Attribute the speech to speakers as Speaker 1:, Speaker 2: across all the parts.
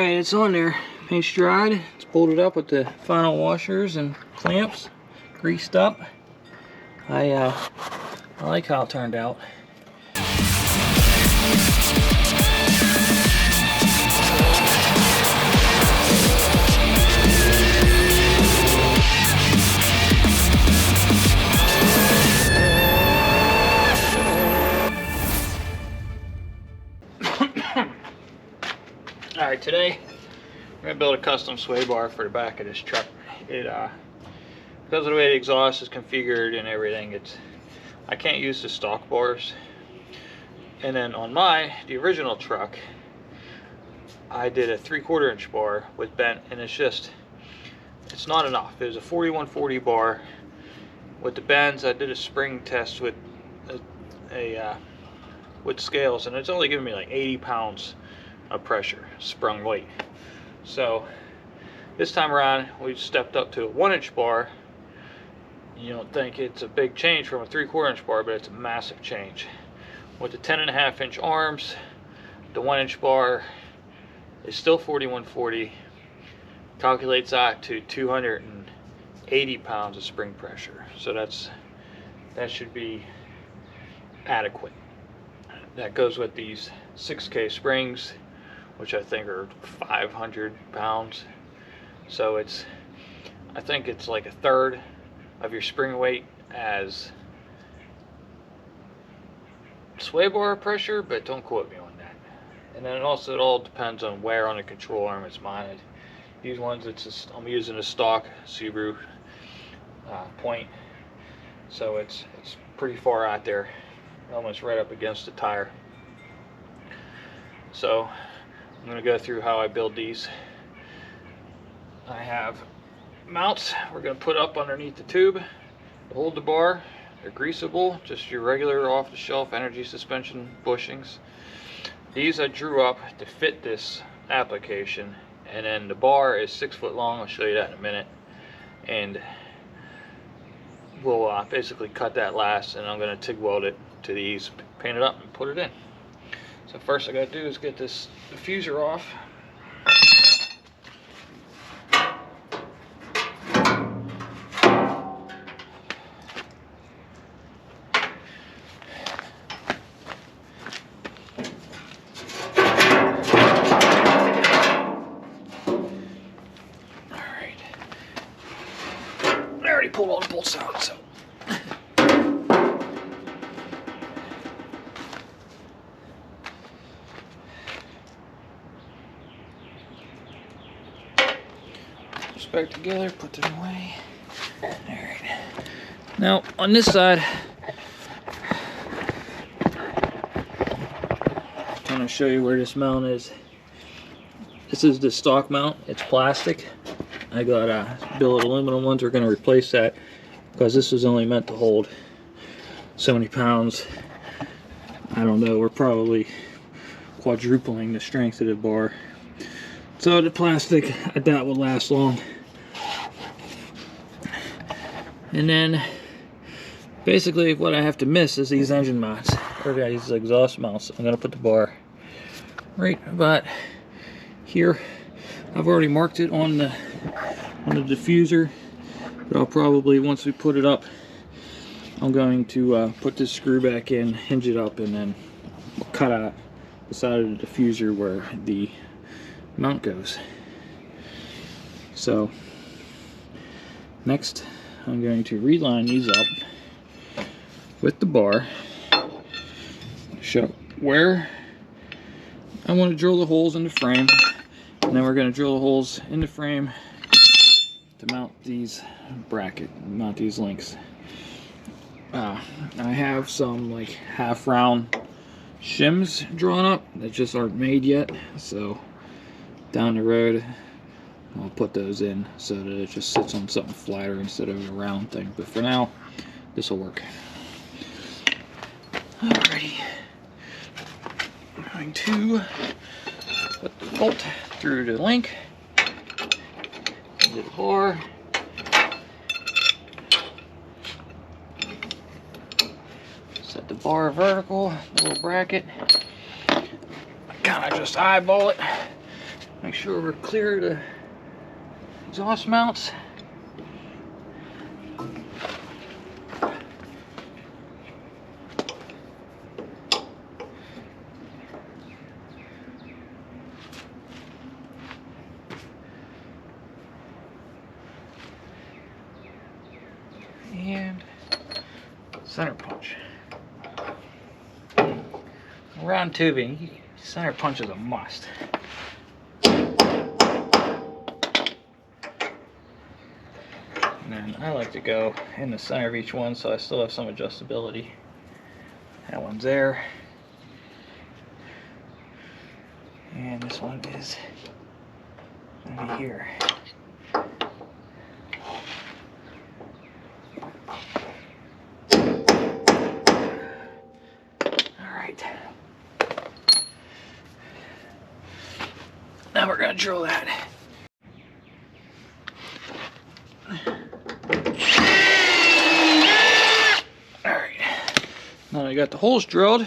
Speaker 1: Alright, it's on there. Paint's dried. It's bolted up with the final washers and clamps. Greased up. I like how it turned out. Alright, today I'm going to build a custom sway bar for the back of this truck. Because of the way the exhaust is configured and everything, I can't use the stock bars. And then on the original truck, I did a 3/4 inch bar with bent, and it's not enough. It was a 4140 bar with the bends. I did a spring test with with scales, and it's only giving me like 80 pounds of pressure, sprung weight. So this time around we stepped up to a 1-inch bar. You don't think it's a big change from a 3/4 inch bar, but it's a massive change. With the 10.5 inch arms, the 1-inch bar is still 4140, calculates that to 280 pounds of spring pressure. So that should be adequate. That goes with these 6K springs, which I think are 500 pounds. So I think it's like a third of your spring weight as sway bar pressure, but don't quote me on that. And then also it all depends on where on the control arm it's mounted. These ones, I'm using a stock Subaru point, so it's pretty far out there, almost right up against the tire. So I'm going to go through how I build these. I have mounts we're going to put up underneath the tube to hold the bar. They're greasable, just your regular off-the-shelf energy suspension bushings. These I drew up to fit this application, and then the bar is 6 foot long. I'll show you that in a minute, and we'll basically cut that last, and I'm going to TIG weld it to these, paint it up, and put it in. So first I got to do is get this diffuser off. Alright. I already pulled all the bolts out, so. Back together, put them away. Alright. Now on this side, I'm going to show you where this mount is. This is the stock mount. It's plastic. I got billet aluminum ones. We're going to replace that because this was only meant to hold so many pounds. I don't know, we're probably quadrupling the strength of the bar. So the plastic, I doubt will last long. And then basically what I have to miss is these engine mounts, or these exhaust mounts. I'm going to put the bar right about here. I've already marked it on the diffuser, but I'll probably, once we put it up, I'm going to put this screw back in, hinge it up, and then cut out the side of the diffuser where the mount goes. So next I'm going to reline these up with the bar, show where I want to drill the holes in the frame, and then we're going to drill the holes in the frame to mount these mount these links. I have some like half round shims drawn up that just aren't made yet, so down the road I'll put those in so that it just sits on something flatter instead of a round thing. But for now, this will work. Alrighty. I'm going to put the bolt through the link into the bar. Set the bar vertical, the little bracket. Kind of just eyeball it Make sure we're clear of the exhaust mounts. And center punch. Round tubing, center punch is a must. And then I like to go in the center of each one so I still have some adjustability. That one's there. And this one is gonna be here. Now we're going to drill that. Alright. Now I got the holes drilled.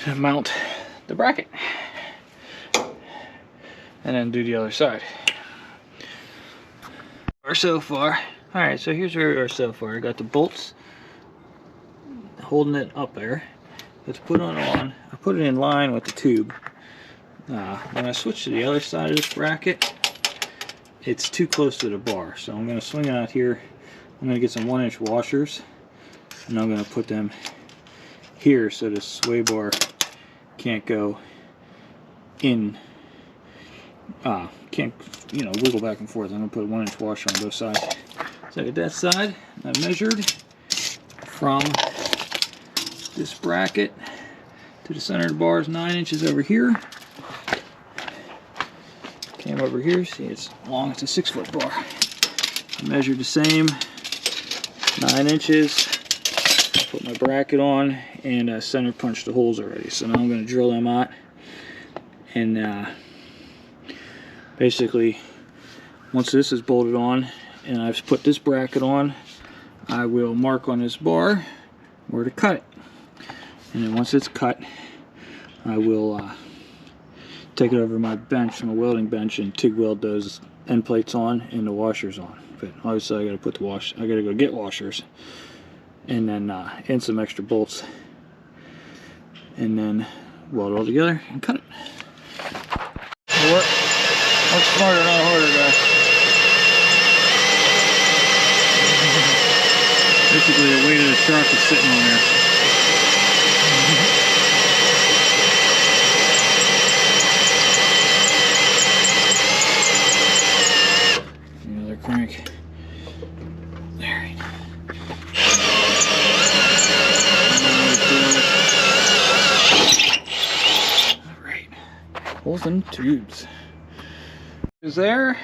Speaker 1: And mount the bracket. And then do the other side. Or so far. Alright, so here's where we are so far. I got the bolts holding it up there. Let's put it on. I put it in line with the tube. When I switch to the other side of this bracket, it's too close to the bar, so I'm going to swing it out here. I'm going to get some 1-inch washers, and I'm going to put them here so the sway bar can't go in, can't, you know, wiggle back and forth. I'm going to put a 1-inch washer on both sides. So I got that side. I measured from this bracket to the center of the bar is 9 inches over here. Came over here, see it's long, it's a 6-foot bar. I measured the same, 9 inches. Put my bracket on and center punched the holes already. So now I'm going to drill them out. And basically, once this is bolted on and I've put this bracket on, I will mark on this bar where to cut it. And then once it's cut, I will take it over my bench, my welding bench, and TIG weld those end plates on and the washers on. But obviously I gotta put the I gotta go get washers and then and some extra bolts and then weld it all together and cut it. It'll work. Work smarter, not harder, guys. Basically the weight of the truck is sitting on there. Crank. Alright. Alright. Holes in tubes. Is there?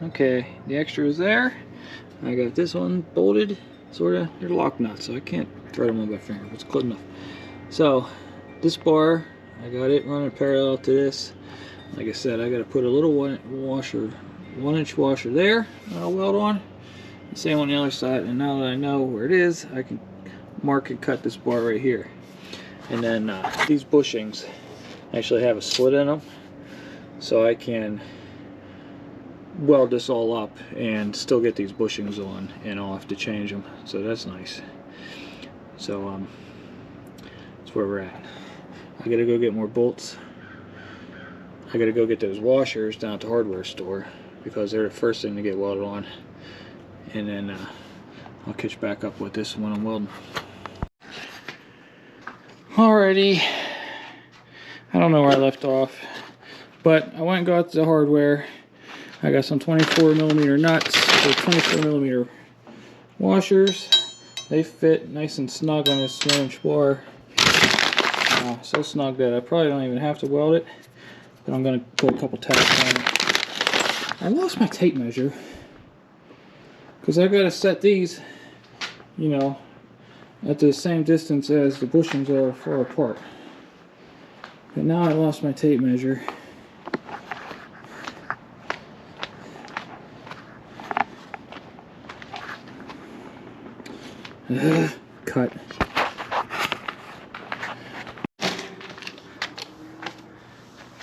Speaker 1: Okay, the extra is there. I got this one bolted, sorta. They're lock nuts, so I can't thread them on my finger, but it's close enough. So, this bar, I got it running parallel to this. Like I said, I gotta put a little 1-inch washer there that I'll weld on. The same on the other side, and now that I know where it is, I can mark and cut this bar right here. And then these bushings actually have a slit in them, so I can weld this all up and still get these bushings on, and I'll have to change them, so that's nice. So that's where we're at. I gotta go get more bolts. I gotta go get those washers down at the hardware store because they're the first thing to get welded on, and then I'll catch back up with this when I'm welding. Alrighty, I don't know where I left off, but I went and got the hardware. I got some 24mm nuts, or 24mm washers. They fit nice and snug on this 1-inch bar. So snug that I probably don't even have to weld it, but I'm going to put a couple tacks on it. I lost my tape measure because I got to set these, you know, at the same distance as the bushings are far apart. But now I lost my tape measure. Cut.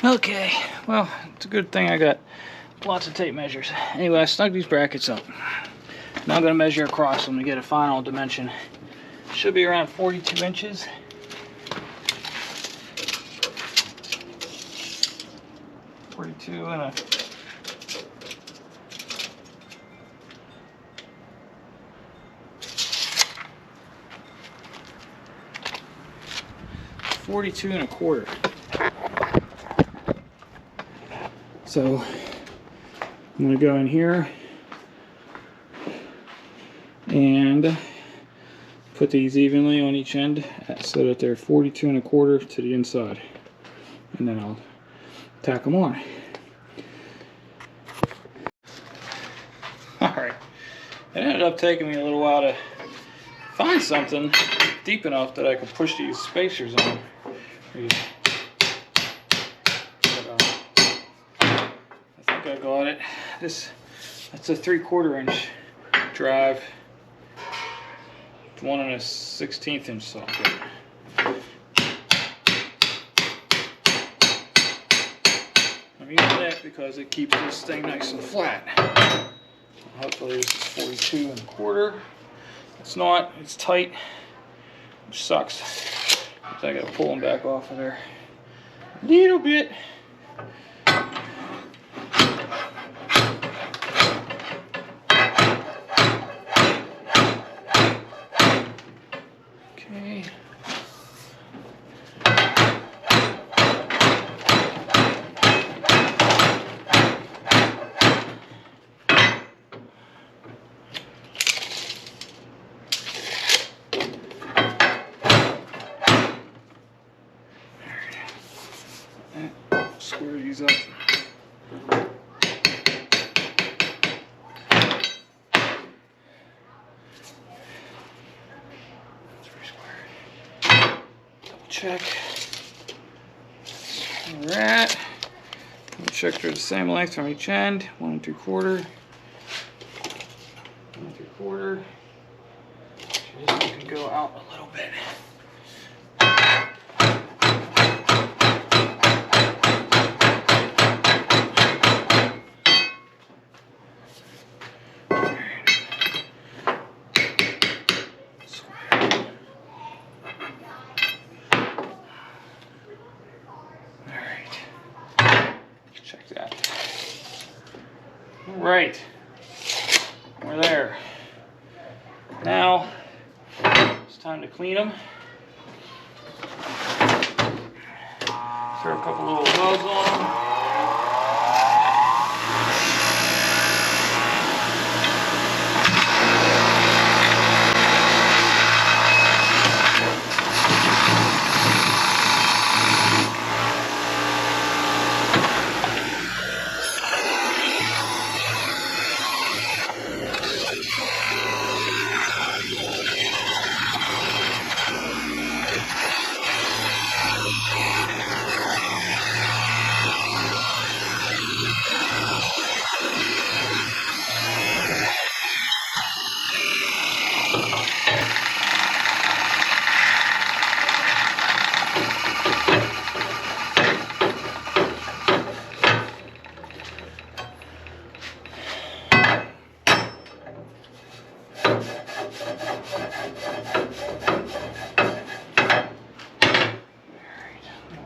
Speaker 1: Okay, well, it's a good thing I got lots of tape measures. Anyway, I snug these brackets up. Now I'm going to measure across them to get a final dimension. Should be around 42 inches. And a 42 and a quarter. So I'm going to go in here and put these evenly on each end so that they're 42 and a quarter to the inside, and then I'll tack them on. Alright, it ended up taking me a little while to find something deep enough that I could push these spacers on. I think I got it. That's a 3/4 inch drive, 1 1/16 inch socket. I'm using that because it keeps this thing nice and flat. Hopefully this is 42 and a quarter. It's not, it's tight, which sucks. So I gotta pull them back off of there a little bit. Okay. Square these up. Double check. Alright. Double check they're the same length from each end. 1 3/4. 1 3/4. This one can go out a little bit. Check that. All right, we're there. Now it's time to clean them. Throw a couple little welds on them.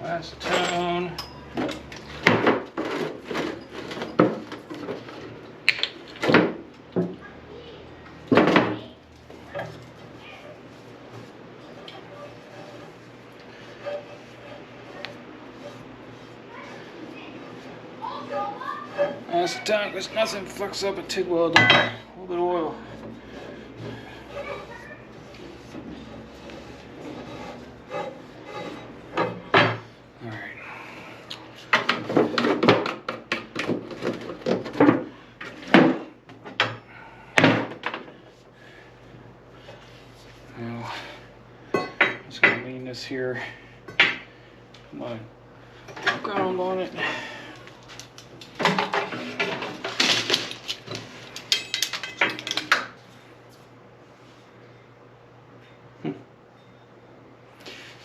Speaker 1: Acetone. Acetone, because nothing fucks up a TIG weld. A little bit of oil. Now, I'm just going to lean this here, my ground on it.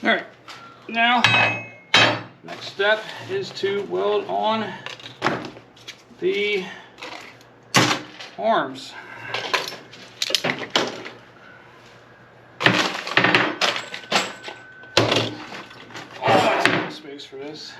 Speaker 1: All right, now, next step is to weld on the arms. Space for this.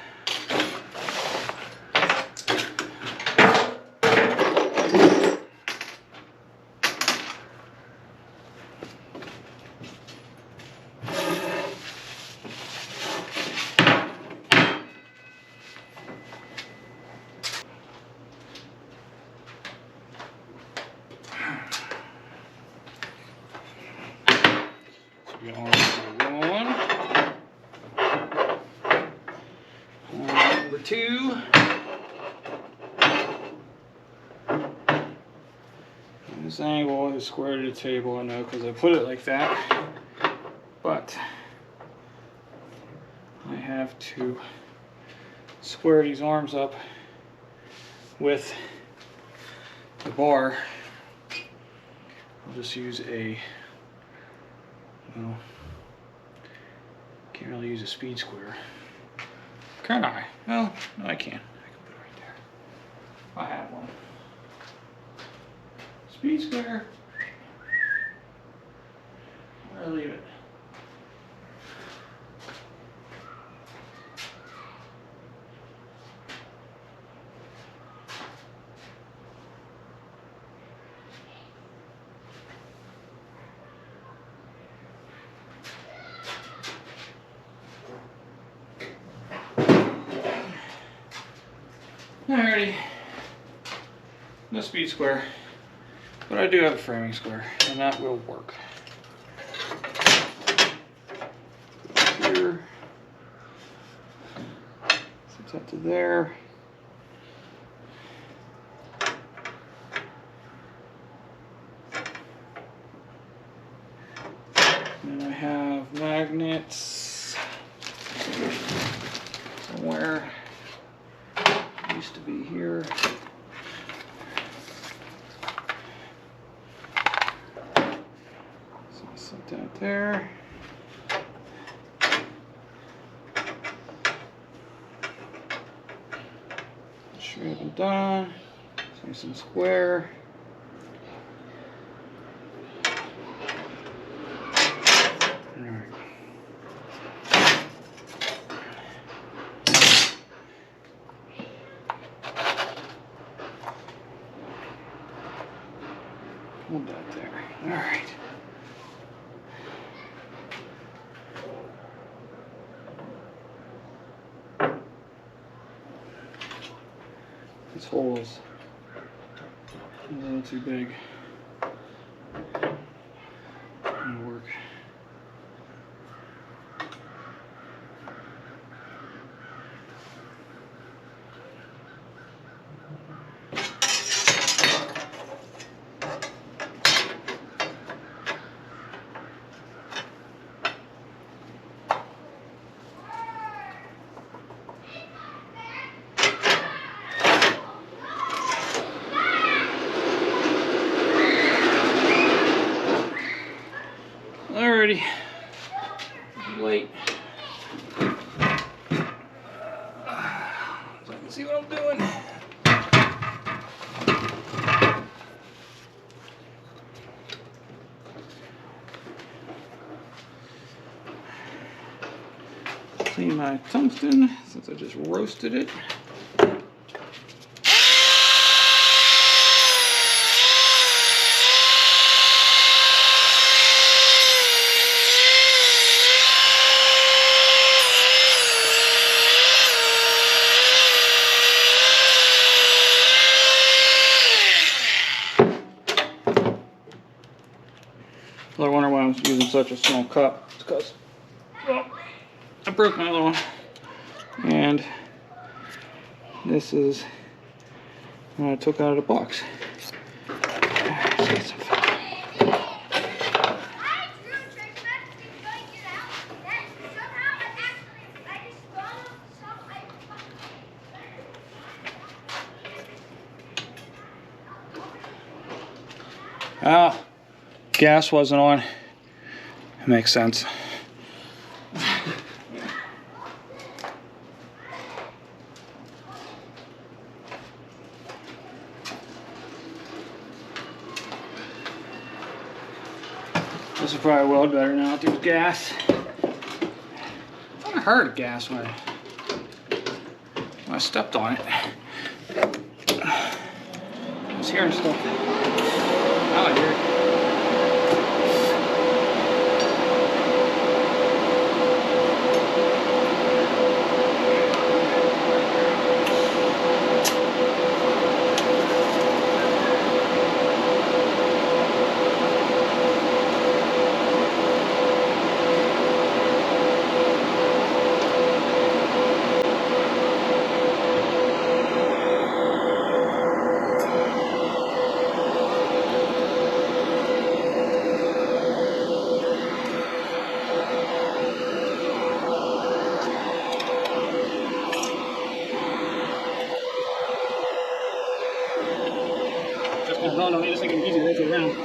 Speaker 1: Number 2. This angle is square to the table, I know, because I put it like that, but I have to square these arms up with the bar. I'll just use a, well, can't really use a speed square. Can I? Well, no, I can. I can put it right there. I have one. Speed square. Where do I leave it? Alrighty, no speed square, but I do have a framing square, and that will work. Here, set that to there. And I have magnets somewhere. Used to be here. So I set that there. Straight and done. Nice and square. Hold that there. All right. This hole is a little too big. It'll work. Alrighty, late. So I can see what I'm doing. Clean my tungsten since I just roasted it. I wonder why I'm using such a small cup. It's because, well, I broke my other one. And this is what I took out of the box. Ah. Gas wasn't on. It makes sense.
Speaker 2: This will probably weld better now through the gas. I heard gas when I stepped on it. I was hearing stuff. Now I hear it. No, no, just like an easy way around.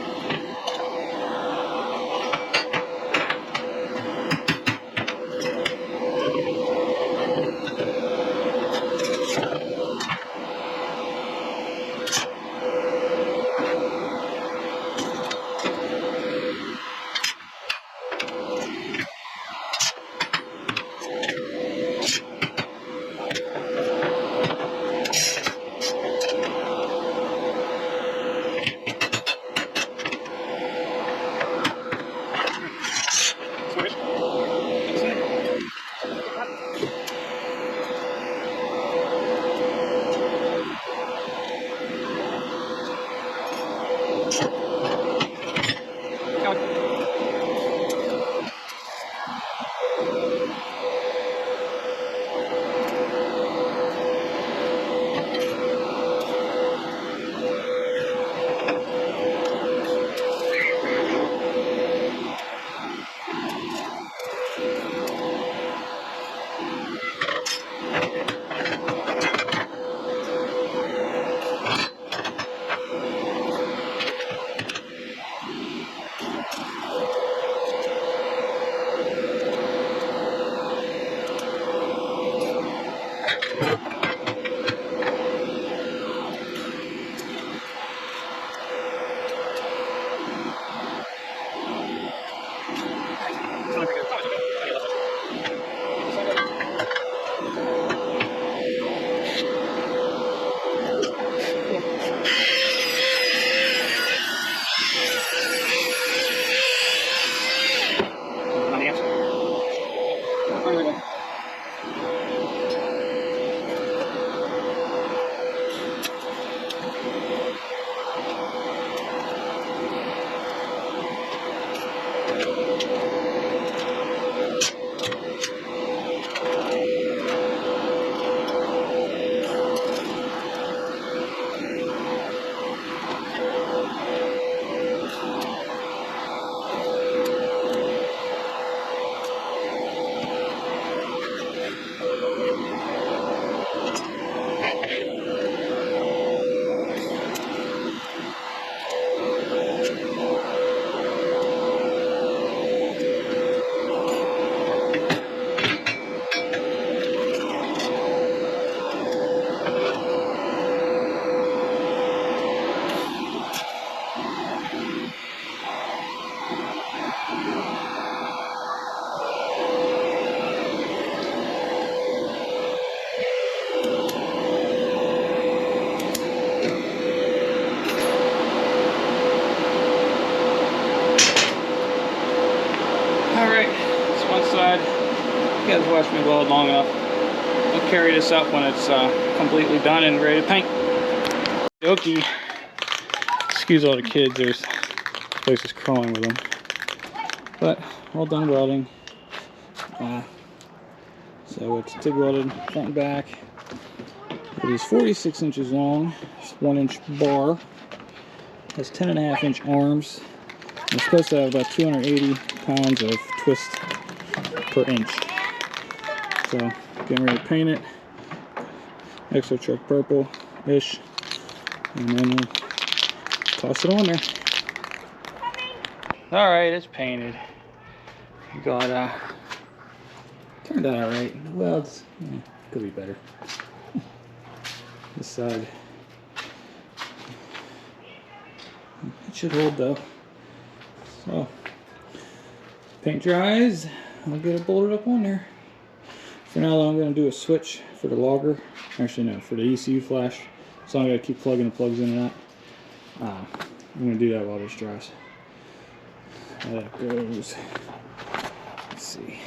Speaker 2: You guys watched me weld long enough. I'll carry this up when it's completely done and ready to paint. Okay. Excuse all the kids, this place is crawling with them. But all done welding. So it's TIG welded front and back. It is 46 inches long. It's 1-inch bar. It has 10.5-inch arms. It's supposed to have about 280 pounds of twist per inch. So getting ready to paint it. Exo truck purple-ish. And then we'll toss it on there. Alright, it's painted. We got turned out alright. The welds could be better. This side. It should hold though. So paint dries, I'll get it bolted up on there. For now though, I'm going to do a switch for the logger. Actually no, for the ECU flash. So I'm going to keep plugging the plugs in and out. I'm going to do that while this dries. How that goes. Let's see.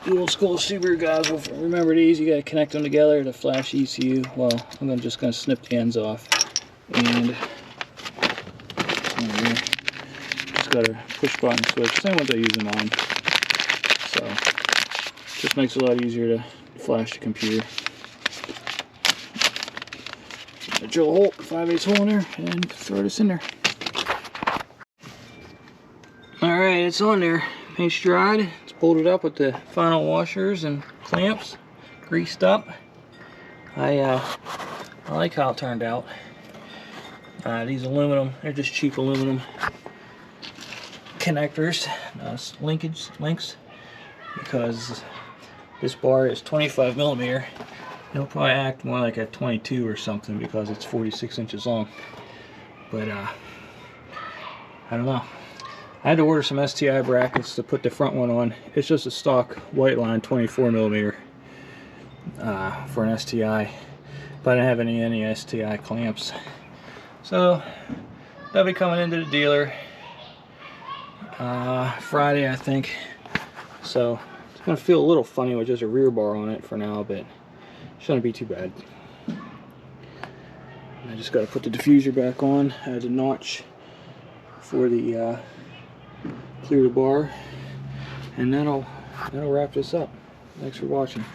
Speaker 2: The old school Subaru guys will remember these. You got to connect them together to flash ECU. Well, I'm just going to snip the ends off. And just got a push button switch. Same ones I use in mine. So just makes it a lot easier to flash the computer. Drill a hole, 5/8 hole in there, and throw this in there. Alright, it's on there. Paint's dried. It's bolted up with the final washers and clamps, greased up. I like how it turned out. These aluminum, they're just cheap aluminum connectors, links, because this bar is 25 millimeter. It'll probably act more like a 22 or something because it's 46 inches long. But I don't know. I had to order some STI brackets to put the front one on. It's just a stock white line 24 millimeter for an STI, but I didn't have any STI clamps. So they'll be coming into the dealer Friday, I think. So it's gonna feel a little funny with just a rear bar on it for now, but shouldn't be too bad. I just got to put the diffuser back on. I had a notch for the clear the bar, and that'll wrap this up. Thanks for watching.